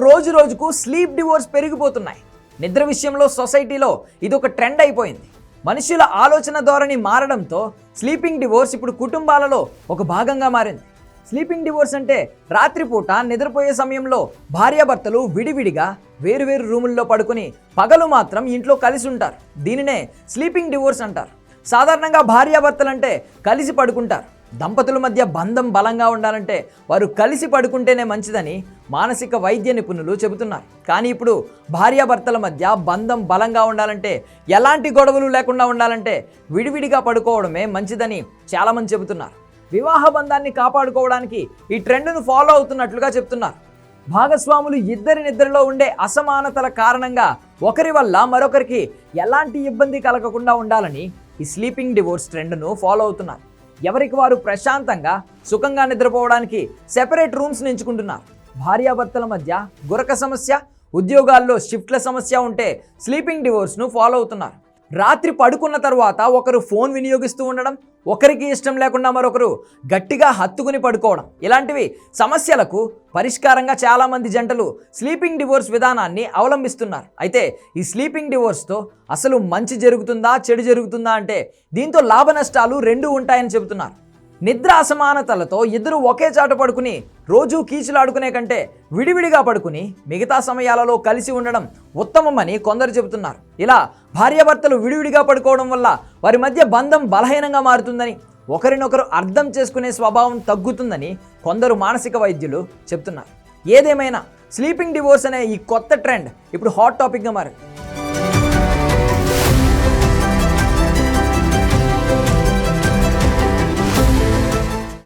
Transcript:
రోజు రోజుకు sleep divorce పెరిగిపోతున్నాయి. నిద్ర విషయంలో సొసైటీలో ఇది ఒక ట్రెండ్ అయిపోయింది. మనుషుల ఆలోచన ధోరణి మారడంతో స్లీపింగ్ డివోర్స్ ఇప్పుడు కుటుంబాలలో ఒక భాగంగా మారింది. స్లీపింగ్ డివోర్స్ అంటే రాత్రిపూట నిద్రపోయే సమయంలో భార్యాభర్తలు విడివిడిగా వేరువేరు రూముల్లో పడుకుని పగలు మాత్రం ఇంట్లో కలిసి ఉంటారు. దీనినే స్లీపింగ్ డివోర్స్ అంటారు. సాధారణంగా భార్యాభర్తలంటే కలిసి పడుకుంటారు. దంపతుల మధ్య బంధం బలంగా ఉండాలంటే వారు కలిసి పడుకుంటేనే మంచిదని మానసిక వైద్య నిపుణులు చెబుతున్నారు. కానీ ఇప్పుడు భార్యాభర్తల మధ్య బంధం బలంగా ఉండాలంటే, ఎలాంటి గొడవలు లేకుండా ఉండాలంటే విడివిడిగా పడుకోవడమే మంచిదని చాలామంది చెబుతున్నారు. వివాహ బంధాన్ని కాపాడుకోవడానికి ఈ ట్రెండ్ను ఫాలో అవుతున్నట్లుగా చెప్తున్నారు. భాగస్వాములు ఇద్దరి నిద్రలో ఉండే అసమానతల కారణంగా ఒకరి వల్ల మరొకరికి ఎలాంటి ఇబ్బంది కలగకుండా ఉండాలని ఈ స్లీపింగ్ డివోర్స్ ట్రెండ్ను ఫాలో అవుతున్నారు. ఎవరికి వారు ప్రశాంతంగా సుఖంగా నిద్రపోవడానికి సెపరేట్ రూమ్స్ని ఎంచుకుంటున్నారు. భార్యాభర్తల మధ్య గురక సమస్య, ఉద్యోగాల్లో షిఫ్ట్ల సమస్య ఉంటే స్లీపింగ్ డివోర్స్ను ఫాలో అవుతున్నారు. రాత్రి పడుకున్న తర్వాత ఒకరు ఫోన్ వినియోగిస్తూ ఉండడం, ఒకరికి ఇష్టం లేకుండా మరొకరు గట్టిగా హత్తుకుని పడుకోవడం, ఇలాంటివి సమస్యలకు పరిష్కారంగా చాలామంది జంటలు స్లీపింగ్ డివోర్స్ విధానాన్ని అవలంబిస్తున్నారు. అయితే ఈ స్లీపింగ్ డివోర్స్తో అసలు మంచి జరుగుతుందా చెడు జరుగుతుందా అంటే దీంతో లాభ నష్టాలు రెండూ ఉంటాయని చెబుతున్నారు. నిద్ర అసమానతలతో ఇద్దరు ఒకే చాట పడుకుని రోజూ కీచులాడుకునే కంటే విడివిడిగా పడుకుని మిగతా సమయాలలో కలిసి ఉండడం ఉత్తమమని కొందరు చెబుతున్నారు. ఇలా భార్యాభర్తలు విడివిడిగా పడుకోవడం వల్ల వారి మధ్య బంధం బలహీనంగా మారుతుందని, ఒకరినొకరు అర్థం చేసుకునే స్వభావం తగ్గుతుందని కొందరు మానసిక వైద్యులు చెబుతున్నారు. ఏదేమైనా స్లీపింగ్ డివోర్స్ అనే ఈ కొత్త ట్రెండ్ ఇప్పుడు హాట్ టాపిక్గా మారింది.